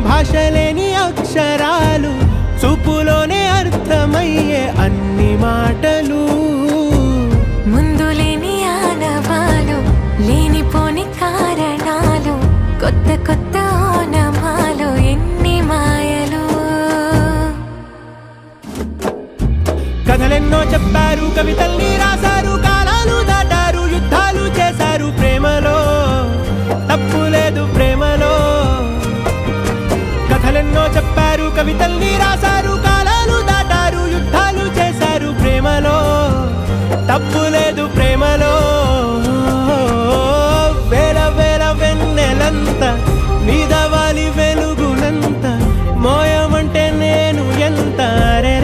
భాషలేని అక్షరాలు, చూపులోనే అర్థమయ్యే అన్ని మాటలు. ముందు లేని ఆనవాలు, లేనిపోని కారణాలు, కొత్త కొత్త ఓనమాలు, ఎన్ని మాయలు. కథలెన్నో చెప్పారు, కవితల్ని రాశారు, కాలాలు దాటారు, యుద్ధాలు చేశారు. ప్రేమలో తప్పు లేదు, ప్రేమలో. కథలెన్నో చెప్పారు, కవితల్ని రాశారు, కాలాలు దాటారు, యుద్ధాలు చేశారు. ప్రేమలో తప్పు లేదు, ప్రేమలో. వేల వేల వెన్నెలంత మీద వాలి వెలుగునంత, మోయమంటే నేను ఎంత రే.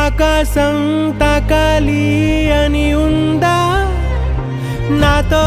ఆకాశం తాకాలి అని ఉందా, నాతో